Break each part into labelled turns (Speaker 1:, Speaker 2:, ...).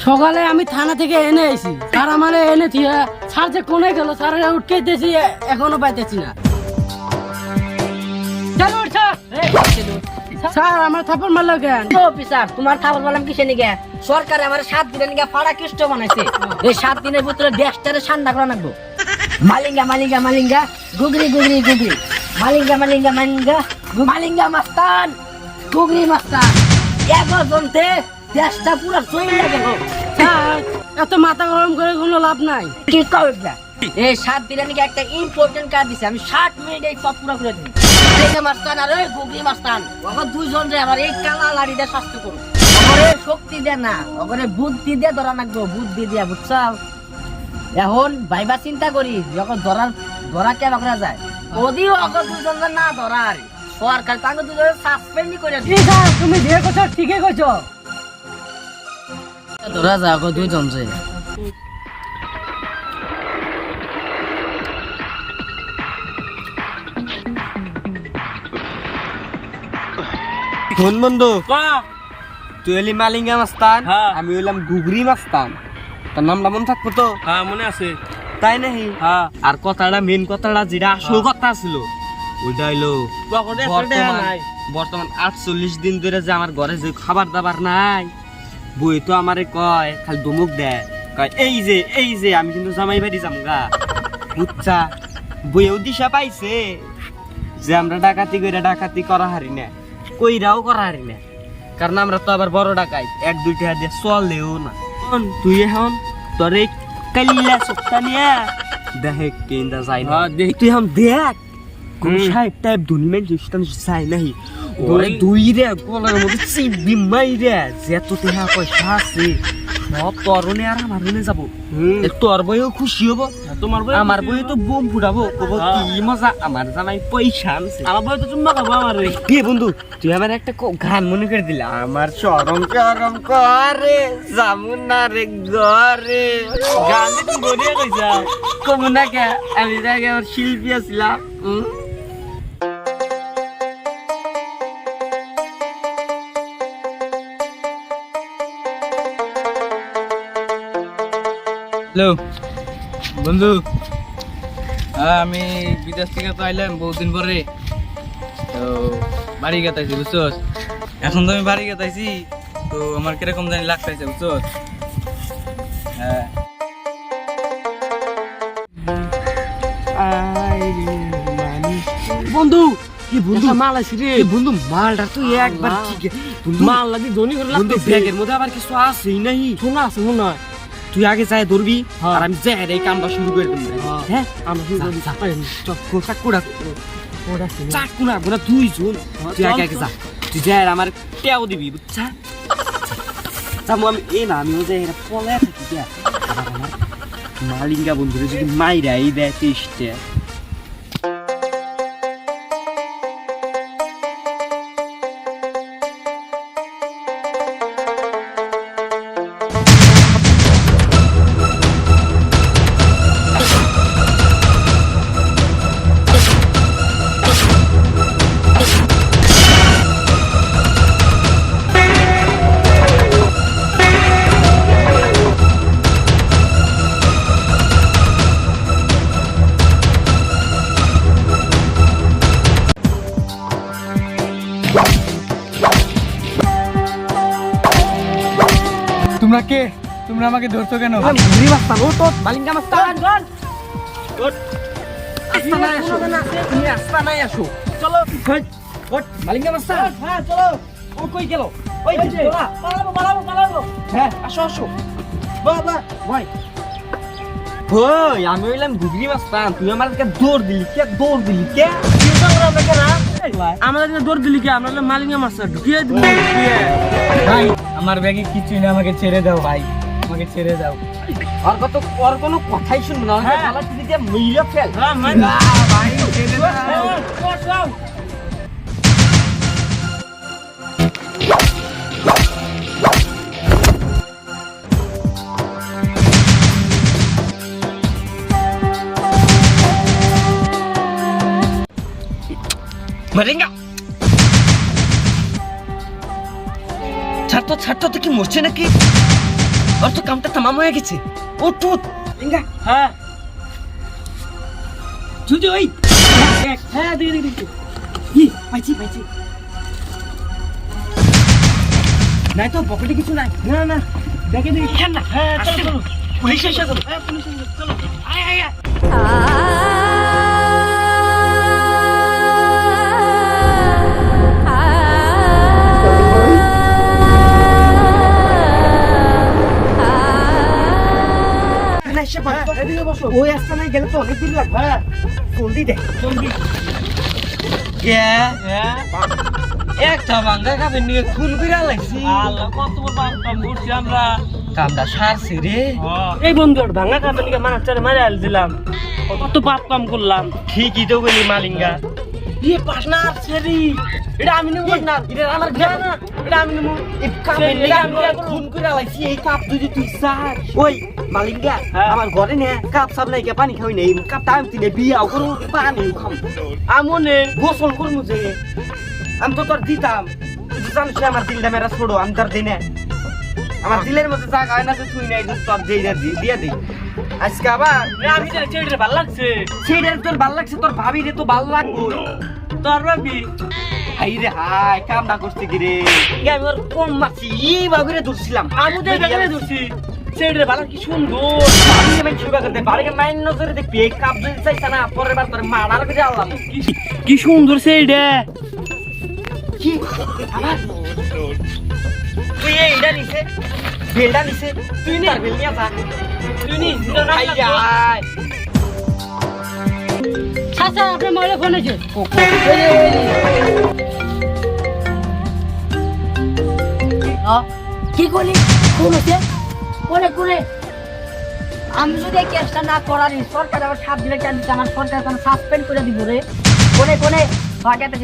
Speaker 1: সকালে আমি থানা থেকে এনে আইছি, স্যার আমারে এনে থিয়া স্যার যে কোনে গেল, স্যার উঠকে দিয়েছি, এখনো পাইতেছি না। চলো উঠ স্যার, আমার থাপ্পড় মারলো কেন?
Speaker 2: অফিসার, তোমার খাবার বললাম কিসে নিগে? সরকার আমার 7 দিনের নিগে ফাড়া কৃষ্ট বানাইছে। এই 7 দিনের ভিতরে দেশটারে ঠান্ডা করা লাগবো। মালিঙ্গা মালিঙ্গা মালিঙ্গা গুগরি গুগরি গুগরি মালিঙ্গা মালিঙ্গা মালিঙ্গা মালিঙ্গা মাস্তান গুগরি মাস্তান একবার জমতে দেশটা পুরো চলে গেল।
Speaker 1: স্যার, এত মাথা গরম করে কোনো লাভ নাই।
Speaker 2: কি কইবা? এই 7 দিনের নিগে একটা ইম্পর্টেন্ট কাজ দিছে, আমি 60 মিনিটে সব পুরো করে দিই। মালিঙ্গা মাস্তান আর ওই গুগরি মাস্তান, ওকে দুইজন রে আমার এই কালা লাড়িটা শাস্তি করো। ওরে শক্তি দে না, ওরে বুদ্ধি দিয়ে ধরা লাগবো, বুদ্ধি দিয়া, বুঝছো? এখন ভাইবা চিন্তা করি যখন ধরা কে বাকরা যায়, ওদিও অগর দুজন না ধরা আর সরকার তাকে দুজন সাসপেন্ড করে
Speaker 1: কি স্যার, তুমি যে কথা ঠিকই কইছো।
Speaker 2: ধরা যায় অগর দুজন যে।
Speaker 3: কোন বন্ধু? তুই হলি মালিঙ্গা মাস্তান, আমি হইলাম গুগরি মাস্তান। তোর নামটা মনে থাকবো তো?
Speaker 4: হ্যাঁ মনে আছে।
Speaker 3: তাই নাকি? আর কথাটা মেন কথাটা যেটা আসল কথা ছিল ওইটা হইলো বর্তমান 48 দিন ধরে যে আমার ঘরে যে খাবার দাবার নাই, বই তো আমারে কয় খালি ধমক দেয়, কয় এই যে আমি কিন্তু জামাই বাড়ি যামগা, বুঝছা? বইয়েও দিশা পাইছে যে আমরা ডাকাতি করা হারি না, কইরাও করা হারি না, কারণ আমরা তো আবার বড় ডাকাই, 1-2 টাকা দিয়ে চলেও না। তুই এখন তোর এই কাল্লা সপ্তাহ নিয়ে দেখে কেন্দা যায় না, তুই এখন দেখ কোন সাইড টাইপ ধনী মানুষ যায় নাই, ওরে দুই রে গলার মধ্যে চিবি মাইরে যেত টাকা পয়সা আছে সব তরণে আর আমার রুমে যাবো। তোর বইও খুশি হবো,
Speaker 4: তোমার বই
Speaker 3: আমার বই তো বোম ফুটাবো, কব কি মজা, আমার জামাই পয়সা আনছে।
Speaker 4: আমার বই তো চুম্মা খাবো আমার।
Speaker 3: এ বন্ধু, তুই আমার একটা গান মনে করে দিলা, আমার চরম চরম করে জামুনা রে ঘরে,
Speaker 4: গান তুমি বলিয়ে কইছা।
Speaker 3: কমু না কে, আমি আগে আমার শিল্পী আছিলাম।
Speaker 4: হ্যালো বন্ধু, আমি বিদেশ থেকে তো আইলাম বহুদিন পরে, তো বাড়ি গেতাইছি বুঝছোস। এখন তো আমি বাড়ি গেতাইছি, তো আমার কিরকম জানি লাগতেছে বুঝছোস। হ্যাঁ
Speaker 1: বন্ধু,
Speaker 3: কি বন্ধু
Speaker 1: মাল আছে রে
Speaker 3: বন্ধু, মালটা তুই একবার ঠিক
Speaker 1: মাল লাগি ধনী করে
Speaker 3: বন্ধু,
Speaker 1: লাগতেছে।
Speaker 3: ব্যাগের মধ্যে আবার কিছু আছেই নাহি,
Speaker 1: শোনা আছে মনে হয়।
Speaker 3: তুই আগে যাই ধরবি
Speaker 1: হ্যাঁ।
Speaker 3: আর আমি যাই এই কামটা শুরু করে দেবো। হ্যাঁ,
Speaker 1: আমরা কি করি?
Speaker 3: চাকুনা গোনা দুইজন, তুই আগে আগে যা, তুই যাই আর আমার টেও দিবি, বুঝছা? যাবো আমি আমি যাই এরা পলে থাকি দিয়া, আবার আমার মালিঙ্গা বন্ধুরে যদি মাইরাই দেয় 23টা।
Speaker 4: তোমরা কে? তোমরা আমাকে ধরছো কেন?
Speaker 3: গুগরি মাস্তান, ও তো মালিঙ্গা মাস্তান, তুমি আস্তানায় আসো, চলো। মালিঙ্গা মাস্তান,
Speaker 1: হ্যাঁ চলো।
Speaker 3: ও কই গেল? ওই যে
Speaker 1: পালাবো।
Speaker 3: হ্যাঁ, আসো বাবা ভাই। ওই আমি হইলাম গুগরি মাস্তান, তুই আমার কাছে দৌড় দিলি কে?
Speaker 1: আমরা যে দৌড় দিলি কি? আমরা হলো মালিঙ্গা মাস্টার ঢুকিয়ে দিবি।
Speaker 4: ভাই আমার ব্যাগে কিছুই না, আমাকে ছেড়ে দাও ভাই, আমাকে ছেড়ে দাও।
Speaker 3: আর কোনো কথাই শুনবো না,
Speaker 1: হ্যাঁ।
Speaker 3: ভালো তুই দিয়ে মিলিয়ে ফেল।
Speaker 4: ভাই ছেড়ে দাও।
Speaker 3: মালিঙ্গা ছাড়তো তো কি মরছে নাকি? ওর তো কামটা তামাম হয়ে গেছে। উঠ ইঙ্গা।
Speaker 1: হ্যাঁ জুজু ওই হ্যাঁ দেখি কি পাইছি নাই তো পকেটে কিছু নাই। না দেখে কেন না। হ্যাঁ চলো পুলিশ এসে চলো। হ্যাঁ পুলিশ এসে চলো। আয় ওই আস্তানায় গেলে তো অনেক দিন লাগবে। জলদি দে জলদি।
Speaker 3: একটা ভাঙ্গা কাপের নিয়ে খুন করে লাগছি।
Speaker 1: আল্লাহ কত বড় কাম করছি আমরা।
Speaker 3: কামটা সারছে রে।
Speaker 1: এই বন্ধুর ভাঙা কাপের নিয়ে মানাচারে মারে আল দিলাম। কত পাপ কাম করলাম।
Speaker 3: ঠিকই তো বলি মালিঙ্গা।
Speaker 1: ইয়ে পার্টনার সেরি এটা আমি নেব না। এটা আমার জ্ঞান না। এটা আমি নেব।
Speaker 3: এই কাপের নিয়ে খুন করে লাগছি। এই কাপ যদি তুই সার। ওই মালিঙ্গা আমার ঘরে নে কাপ সাব নাই কে পানি খাওয়াই নাই। কাপটা আমি তিনে বিয়াও করু পানি খাম।
Speaker 1: আমনে
Speaker 3: গোসল করমু যে আমি তো তোর দিতাম। তুই জানিস আমার দিলটা মেরা ছোড়ো আমি তোর দিনে। আমার দিলের মধ্যে জায়গা হয় না যে তুই নাই তোর দিয়ে দিই। আজকে আবার
Speaker 1: আমি ছেড়ে ভালো লাগছে।
Speaker 3: ছেড়ে তোর ভাল লাগছে, তোর ভাবি রে তো ভাল লাগবো।
Speaker 1: তোর ভাবি
Speaker 3: হাই রে হাই কামটা করছে কি রে? আমি ওর কম মারছি এই বাগুরে ধরছিলাম।
Speaker 1: আমি তো এখানে ধরছি। ছেড়ে ভালো কি সুন্দর।
Speaker 3: আমি আমি ছুবা করতে বাড়িকে মাইন নজরে দেখবি এই কাপ যদি চাইছ না পরের বার তোর মারার করে আল্লাহ।
Speaker 1: কি সুন্দর সেইটা।
Speaker 3: কি আমার তুই এইটা নিছে বেলটা নিছে তুই না বেল নিয়া যা।
Speaker 1: তুই নি
Speaker 3: হাই হাই
Speaker 1: চাচা আপনার মোবাইলে ফোন আছে।
Speaker 2: কি করলি? কোন হচ্ছে কোনে আমি যদি এই কেসটা না করারি সরকার আবার 7 দিনের টাইম দিচ্ছে। আমার সরকার এখন সাসপেন্ড করে দিব রে। কোনে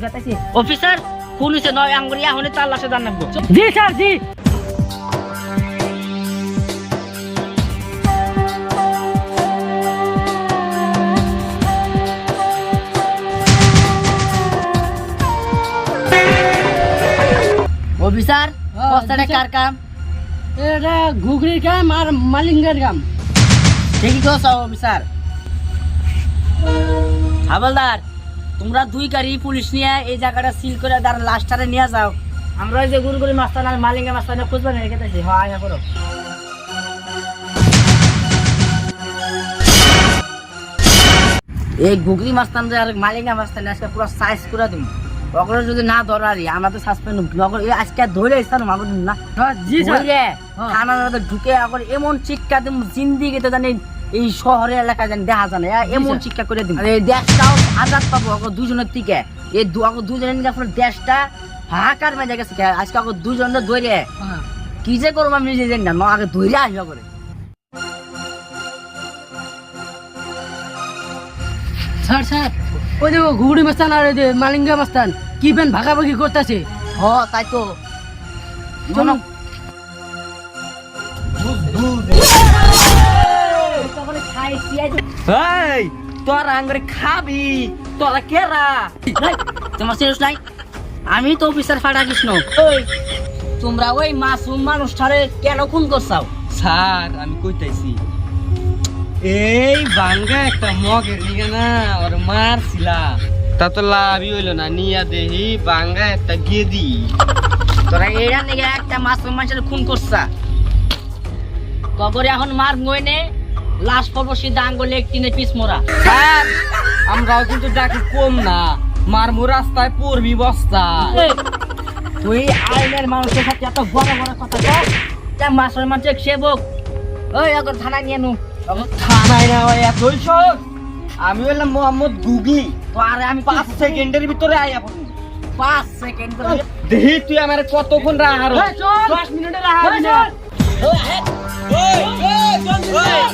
Speaker 2: গাতাছি অফিসার কোন হচ্ছে নয় আঙ্গুরিয়া হনে তার লাশে দান রাখবো।
Speaker 1: জি স্যার জি।
Speaker 2: অফিসার কষ্টটা কার কাম?
Speaker 1: এটা ঘুগরির কাম আর মালিঙ্গার কাম।
Speaker 2: ঠিকই কস অফিসার। হাবলদার তোমরা 2 গাড়ি পুলিশ নিয়ে এই জায়গাটা সিল করে তার লাশটারে নিয়ে যাও। আমরা ওই যে গুরগুরি মাস্তান আর মালিঙ্গা মাস্তানে খুঁজবেন রেখে দিয়েছি। হ্যাঁ আয়া করো। এই গুগরি মাস্তান আর মালিঙ্গা মাস্তান আজকে পুরো সাইজ করে দিন। ওগুলো যদি না ধরারি আমরা তো সাসপেন্ড আজকে ধরে ইস্তানো মাগুর না।
Speaker 1: জি স্যার।
Speaker 2: থানার মধ্যে ঢুকে এখন এমন চিৎকার দিম জিন্দিগিতে জানি এই শহরের এলাকায় জানি দেখা যায় না। এমন চিৎকার করে দিম এই দেশটাও আজাদ পাবো ওকে দুজনের থেকে। এই দুজনের নিয়ে আপনার দেশটা হাহাকার মেজে গেছে। আজকে ওকে দুজনের ধরে কি যে করবো আমি নিজে জানি না। আগে ধরে আসবা করে।
Speaker 1: স্যার ওই যে ঘুগড়ি মাস্তান আর ওই যে মালিঙ্গা মাস্তান কি পেন ভাগাভাগি করতেছে।
Speaker 2: তাই তো শোনো
Speaker 3: এই তোর আঙ্গুরে খাবি তোরা কেরা?
Speaker 2: তোমার সিরিয়াস নাই? আমি তো অফিসার ফাটা কৃষ্ণ। তোমরা ওই মাসুম মানুষটারে কেন খুন করছাও?
Speaker 3: স্যার আমি কইতাইছি এই বাঙ্গা একটা মগের নিগে না ওর মারছিলাম তা তো লাভই হইলো না। নিয়া দেহি বাঙ্গা একটা গেদি।
Speaker 2: তোরা এরা নিগে একটা মাসুম মানুষের খুন করছা। কবরে এখন মার গইনে লাশ পড়বো সিধা আঙ্গুলে একটিনে পিস মোরা।
Speaker 3: স্যার আমরাও কিন্তু ডাকি কম না। মারমু রাস্তায় পড়বি বস্তা।
Speaker 2: তুই আইনের মানুষের সাথে এত বড় বড় কথা কর। মাসের মানুষের সেবক ওই এখন থানা নিয়ে নু।
Speaker 3: থানায় না হয় এতই সহজ? আমি হলাম মোহাম্মদ গুগলি।
Speaker 2: তো আরে আমি
Speaker 3: 5 সেকেন্ডের ভিতরে আইয়া পড়বি।
Speaker 2: 5 সেকেন্ড করে
Speaker 3: দেহি তুই আমার কতক্ষণ রাহার?
Speaker 1: 10 মিনিটে রাহাবি না।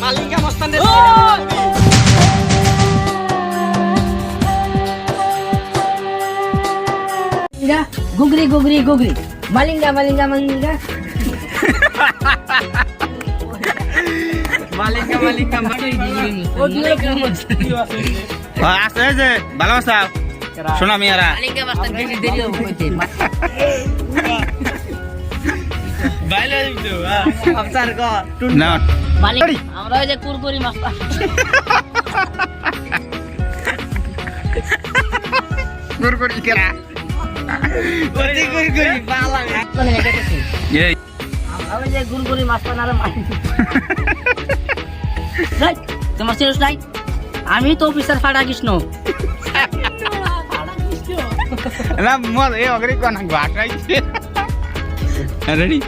Speaker 3: মালিঙ্গা মস্তান রে
Speaker 2: গুগরি মালিঙ্গা
Speaker 3: মালিঙ্গা
Speaker 4: আছে যে ভালো আছো? শোনা মিয়ারা
Speaker 2: মালিঙ্গা মাস্টার বেশি দেরি হবে
Speaker 3: স্যার ক
Speaker 5: না
Speaker 2: মালিক আমরা ওই যে কুরকুরি মাস্তান
Speaker 5: কুরকুরি কেরা
Speaker 3: ওরে কই কই বালা
Speaker 2: মানে হেঁটেছি
Speaker 5: এই
Speaker 2: আমরা ওই যে কুরকুরি মাস্তান আর মালিক রাই তোমার সিরিয়াস নাই আমি তো অফিসার ফাটা কৃষ্ণ
Speaker 5: না মল এই অগরি কোন বাটাইছে রেডি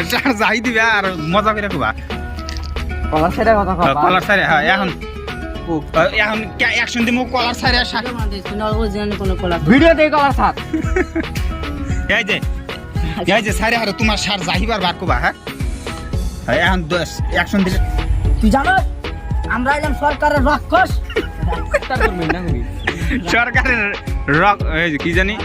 Speaker 5: স্যার যাই দিবা আর মজা করে খুবা
Speaker 3: কলার সাইডে কথা কও
Speaker 5: কলার সারে হ্যাঁ এখন এখন অ্যাকশন দিমু কলার সারে
Speaker 2: কোনো কলা
Speaker 3: ভিডিও দেই কলার সাথ
Speaker 5: এই যে সারে আর তোমার সার যাইবার বার কুবা হ্যাঁ এখন অ্যাকশন দিলে
Speaker 2: তুই জানো আমরা এলাম সরকারের রাক্ষস
Speaker 3: তার করবেন না করি
Speaker 5: সরকারের রক এই যে কি জানি